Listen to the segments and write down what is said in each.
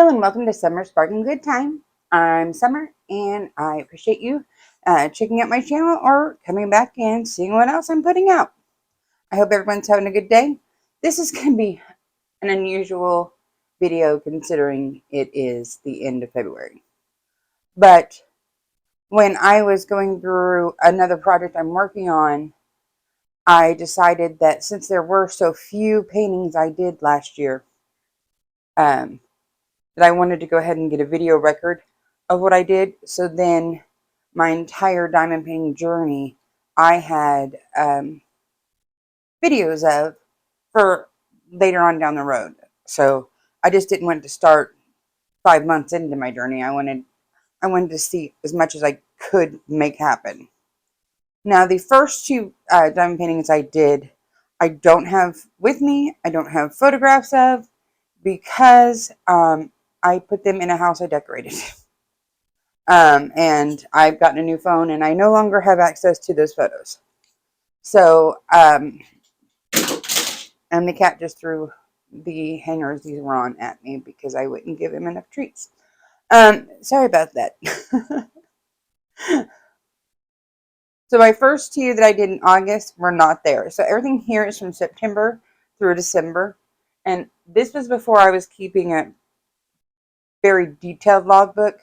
Hello and welcome to Summer Sparkling Good Time. I'm Summer and I appreciate you checking out my channel or coming back and seeing what else I'm putting out. I hope everyone's having a good day. This is going to be an unusual video considering it is the end of February. But when I was going through another project I'm working on, I decided that since there were so few paintings I did last year, that I wanted to go ahead and get a video record of what I did. So then my entire diamond painting journey, I had videos of for later on down the road. So I just didn't want to start 5 months into my journey. I wanted to see as much as I could make happen. Now the first two diamond paintings I did, I don't have with me. I don't have photographs of, because I put them in a house I decorated. And I've gotten a new phone and I no longer have access to those photos. So, and the cat just threw the hangers these were on at me because I wouldn't give him enough treats. Sorry about that. So my first two that I did in August were not there. So everything here is from September through December. And this was before I was keeping a very detailed logbook.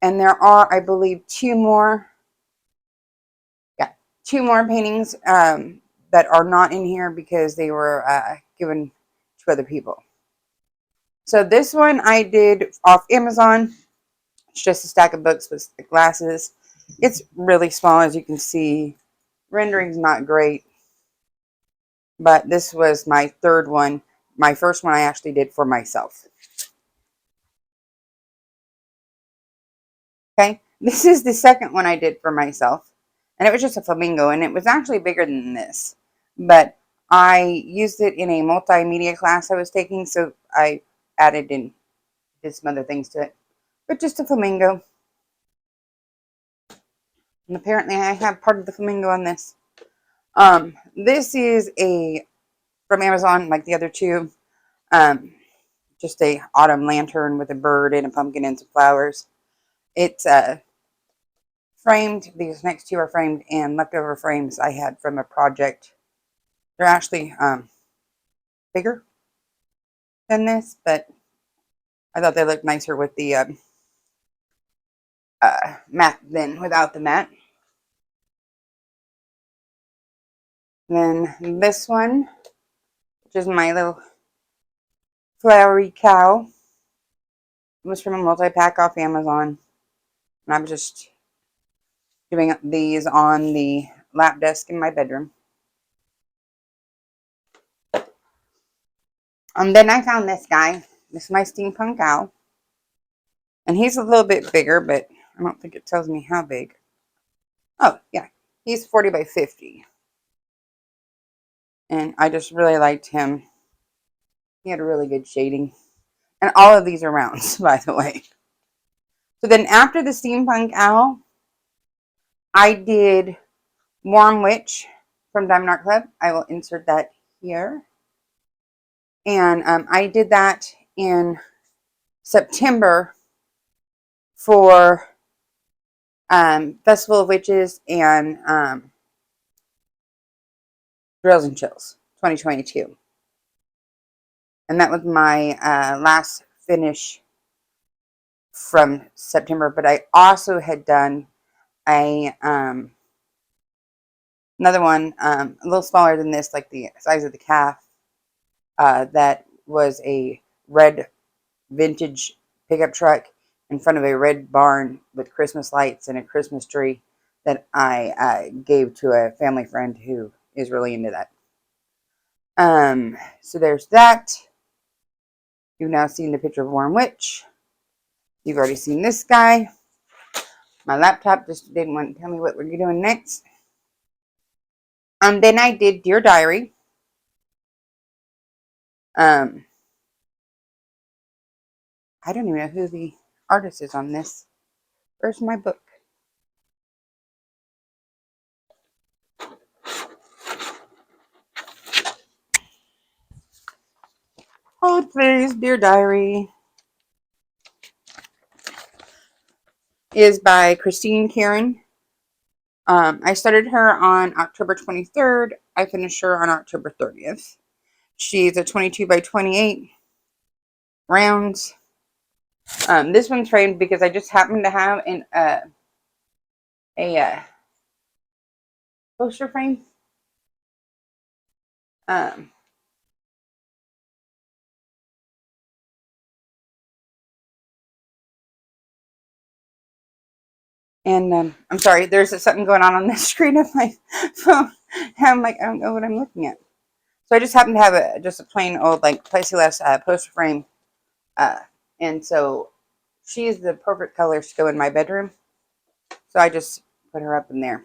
And there are, I believe, two more paintings that are not in here because they were given to other people. So this one I did off Amazon. It's just a stack of books with glasses. It's really small, as you can see. Rendering's not great. But this was my third one. My first one I actually did for myself. Okay, this is the second one I did for myself. And it was just a flamingo, and it was actually bigger than this. But I used it in a multimedia class I was taking, so I added and did some other things to it. But just a flamingo. And apparently I have part of the flamingo on this. This is from Amazon, like the other two. Just a autumn lantern with a bird and a pumpkin and some flowers. It's framed. These next two are framed in leftover frames I had from a project. They're actually bigger than this, but I thought they looked nicer with the mat than without the mat. Then this one, which is my little flowery cow, was from a multi-pack off Amazon. And I'm just doing these on the lap desk in my bedroom. Then I found this guy. This is my steampunk owl. And he's a little bit bigger, but I don't think it tells me how big. Oh, yeah. He's 40 by 50. And I just really liked him. He had a really good shading. And all of these are rounds, by the way. So then after the steampunk owl, I did Warm Witch from Diamond Art Club. I will insert that here. And I did that in September for Festival of Witches and Thrills and Chills 2022. And that was my last finish from September. But I also had done another one a little smaller than this, like the size of the calf. That was a red vintage pickup truck in front of a red barn with Christmas lights and a Christmas tree that I gave to a family friend who is really into that. So there's that. You've now seen the picture of Warm Witch. You've already seen this guy. My laptop just didn't want to tell me what we're doing next. Then I did Dear Diary. I don't even know who the artist is on this. Where's my book? Hold please, Dear Diary. is by Christine Karen. I started her on October 23rd. I finished her on October 30th. She's a 22 by 28 rounds. This one's framed because I just happen to have a poster frame. Um, and I'm sorry, there's something going on the screen of my phone. I'm like, I don't know what I'm looking at. So I just happen to have just a plain old like plexiglass poster frame, and so she's the perfect color to go in my bedroom. So I just put her up in there.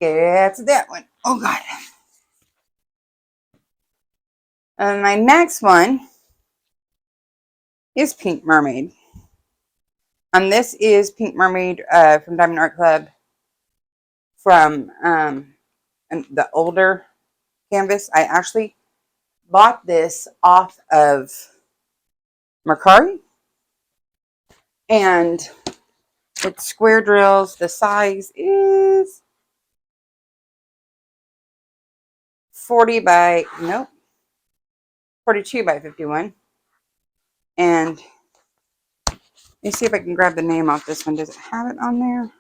Get to that one. Oh God. And my next one is Pink Mermaid. And this is Pink Mermaid from Diamond Art Club from the older canvas. I actually bought this off of Mercari. And it's square drills. The size is 40 by, nope, 42 by 51. And let me see if I can grab the name off this one. Does it have it on there?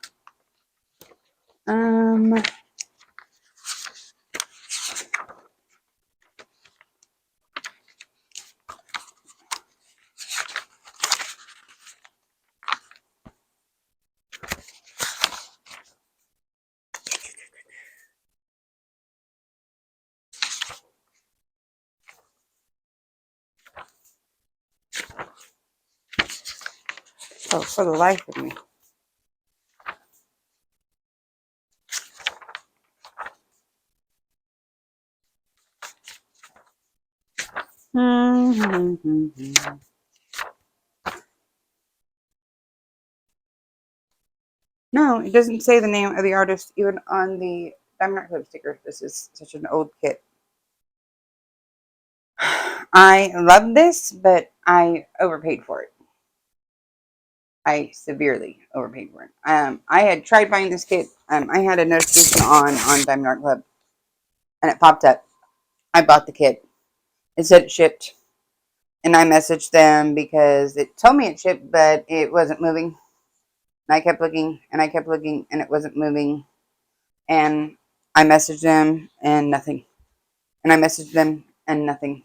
Oh, for the life of me. No, it doesn't say the name of the artist even on the Diamond Art Club sticker. This is such an old kit. I love this, but I overpaid for it. I severely overpaid for it. I had tried buying this kit. I had a notification on Diamond Art Club, and it popped up. I bought the kit. It said it shipped, and I messaged them because it told me it shipped, but it wasn't moving. And I kept looking, and I kept looking, and it wasn't moving. And I messaged them, and nothing. And I messaged them, and nothing.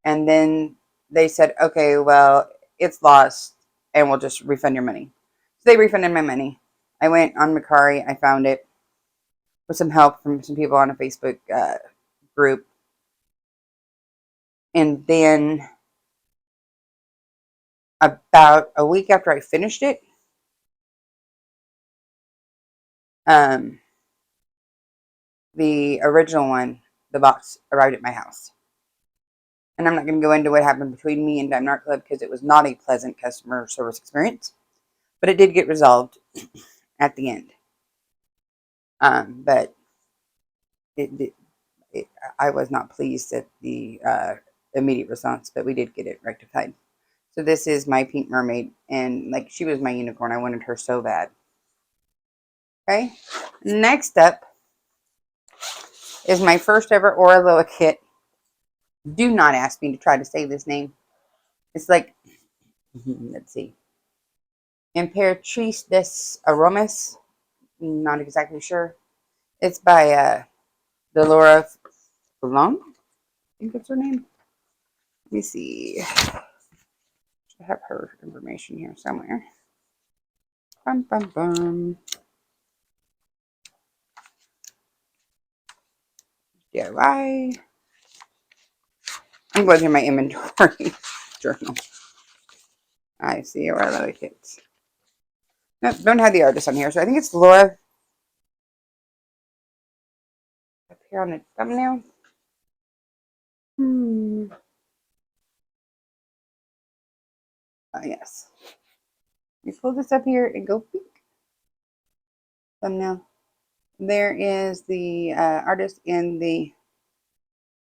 And then they said, okay, well, it's lost, and we'll just refund your money. So they refunded my money. I went on Mercari. I found it with some help from some people on a Facebook group. And then about a week after I finished it, the original one, the box, arrived at my house. And I'm not going to go into what happened between me and Diamond Art Club because it was not a pleasant customer service experience. But it did get resolved at the end. But I was not pleased at the immediate response, but we did get it rectified. So this is my Pink Mermaid, and like she was my unicorn. I wanted her so bad. Okay, next up is my first ever Oraloa kit. Do not ask me to try to say this name. It's like, let's see, Imperatrice Des Aromes. Not exactly sure. It's by Delora Blanc. I think that's her name. Let me see. I have her information here somewhere. Bum, bum, bum. DIY. I'm going through my inventory journal. I see where I love kits. Nope, don't have the artist on here, so I think it's Laura up here on the thumbnail. Oh, yes. You pull this up here and go peek. Thumbnail. There is the artist and the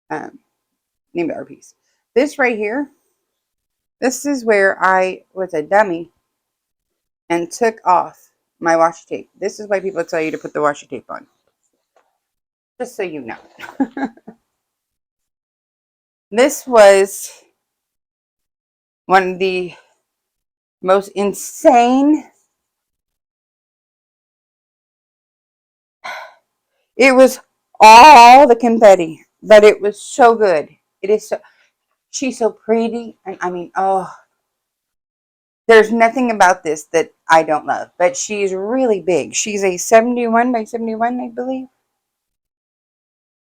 name of our piece. This right here, this is where I was a dummy and took off my washi tape. This is why people tell you to put the washi tape on. Just so you know. This was one of the most insane. It was all the confetti, but it was so good. It is so, she's so pretty. And I mean, oh, there's nothing about this that I don't love, but she's really big. She's a 71 by 71, I believe.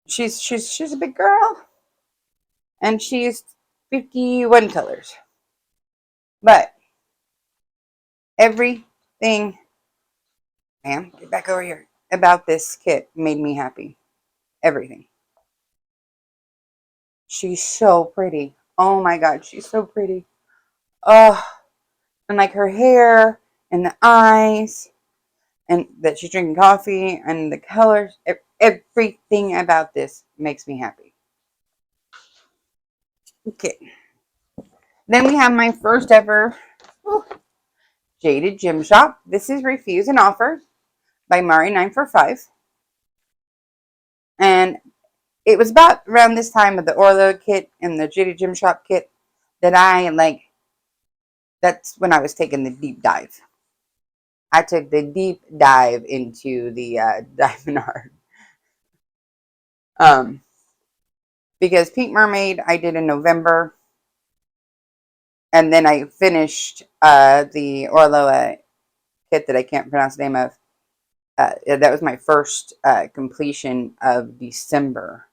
She's a big girl, and she's 51 colors. But everything, ma'am, get back over here, about this kit made me happy. Everything. She's so pretty. Oh my God, she's so pretty. Oh, and like her hair and the eyes, and that she's drinking coffee and the colors. Everything about this makes me happy. Okay. Then we have my first ever Jaded Gym Shop. This is Refuse and Offer by Mari945. And it was about around this time of the Orlo kit and the Jaded Gym Shop kit that that's when I was taking the deep dive. I took the deep dive into the Diamond Art. Because Pink Mermaid I did in November. And then I finished the Orlo kit that I can't pronounce the name of. That was my first completion of December.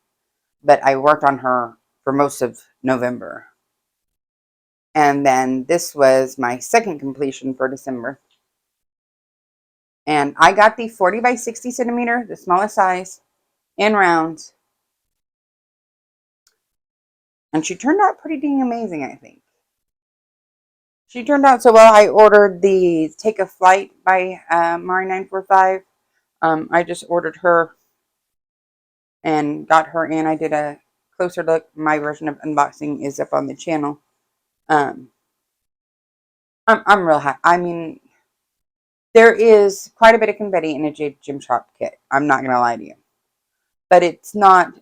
But I worked on her for most of November. And then this was my second completion for December. And I got the 40 by 60 centimeter, the smallest size, in round. And she turned out pretty dang amazing, I think. She turned out so well. I ordered the Take a Flight by Mari945. I just ordered her and got her in. I did a closer look. My version of unboxing is up on the channel. I'm real happy. I mean, there is quite a bit of confetti in a Jade Gym Shop kit. I'm not gonna lie to you, but it's not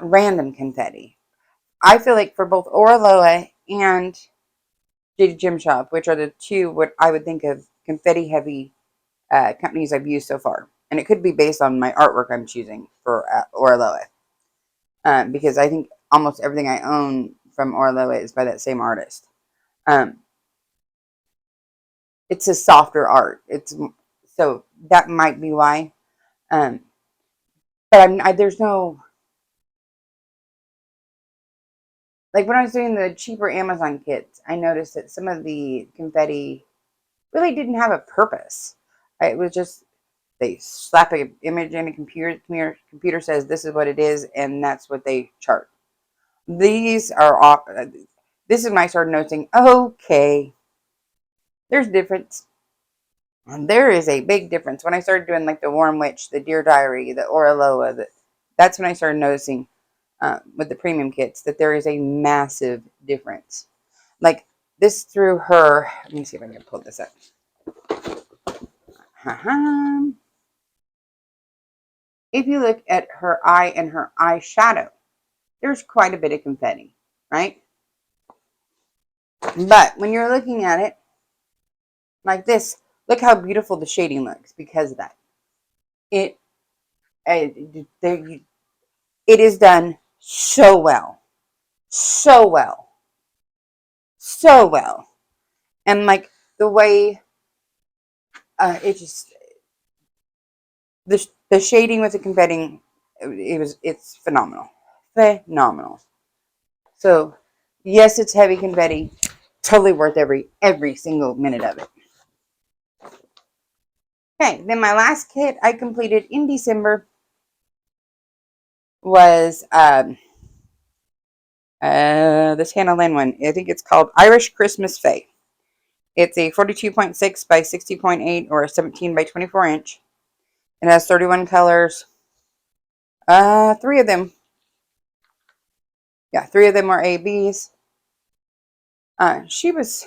random confetti. I feel like for both Oraloa and Jade Gym Shop, which are the two what I would think of confetti heavy companies I've used so far, and it could be based on my artwork I'm choosing for Oraloa, because I think almost everything I own from Oraloa is by that same artist. It's a softer art. So that might be why. Um, but there's no, like when I was doing the cheaper Amazon kits, I noticed that some of the confetti really didn't have a purpose. It was just they slap an image in a computer says this is what it is, and that's what they chart. These are off. This is when I started noticing, okay, there's difference. And there is a big difference. When I started doing like the Warm Witch, the Dear Diary, the Oraloa, that's when I started noticing with the premium kits that there is a massive difference. Like this through her, let me see if I can pull this up. If you look at her eye and her eyeshadow, there's quite a bit of confetti, right? But when you're looking at it like this, look how beautiful the shading looks because of that. It is done so well, so well, so well, and like the way the shading with the confetti, it's phenomenal, phenomenal. So yes, it's heavy confetti, totally worth every single minute of it. Okay, then my last kit I completed in December was this Hannah Lynn one. I think it's called Irish Christmas Fae. It's a 42.6 by 60.8 or a 17 by 24 inch. It has 31 colors. Three of them. Yeah, three of them are ABs. She was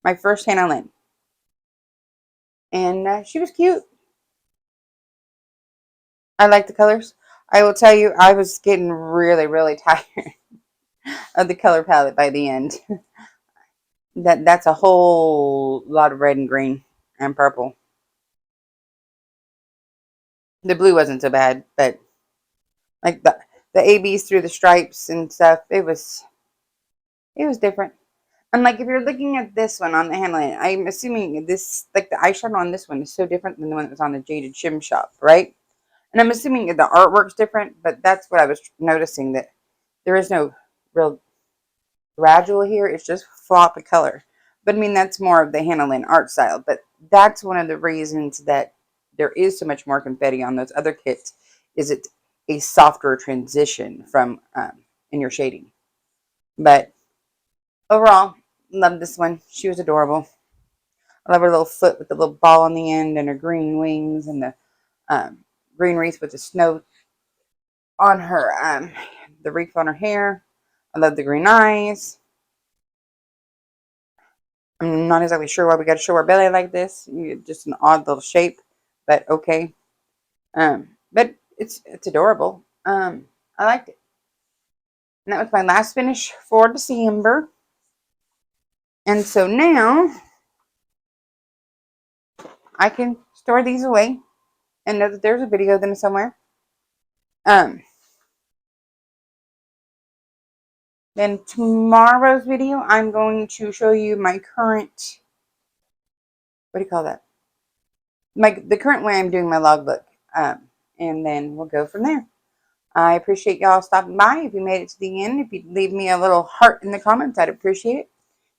My first Hannah Lynn. And she was cute. I like the colors. I will tell you, I was getting really, really tired of the color palette by the end. That's a whole lot of red and green and purple. The blue wasn't so bad, but like the ABs through the stripes and stuff, it was different. And like if you're looking at this one on the handle, I'm assuming this, like the eyeshadow on this one is so different than the one that was on the Jaded Shim Shop, right? And I'm assuming the artwork's different, but that's what I was noticing, that there is no real gradual here. It's just floppy color. But I mean, that's more of the Hannah Lynn art style. But that's one of the reasons that there is so much more confetti on those other kits, is it's a softer transition from in your shading. But overall, love this one. She was adorable. I love her little foot with the little ball on the end and her green wings and the green wreath with the snow on her, the wreath on her hair. I love the green eyes. I'm not exactly sure why we got to show our belly like this. Just an odd little shape, but okay. But it's adorable. I liked it. And that was my last finish for December. And so now I can store these away and know that there's a video of them somewhere. Then tomorrow's video, I'm going to show you my current, what do you call that? The current way I'm doing my logbook. And then we'll go from there. I appreciate y'all stopping by. If you made it to the end, if you'd leave me a little heart in the comments, I'd appreciate it.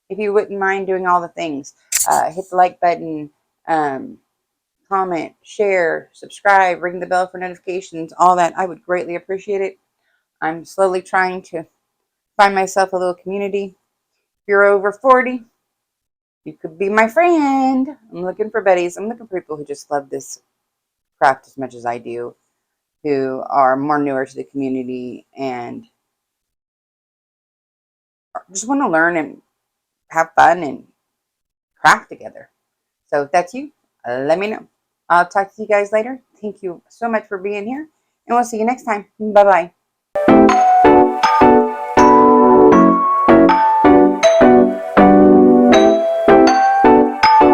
If you wouldn't mind doing all the things, hit the like button, comment, share, subscribe, ring the bell for notifications, all that, I would greatly appreciate it. I'm slowly trying to find myself a little community. If you're over 40, you could be my friend. I'm looking for buddies. I'm looking for people who just love this craft as much as I do, who are more newer to the community and just want to learn and have fun and craft together. So if that's you, let me know. I'll talk to you guys later. Thank you so much for being here, and we'll see you next time. Bye bye.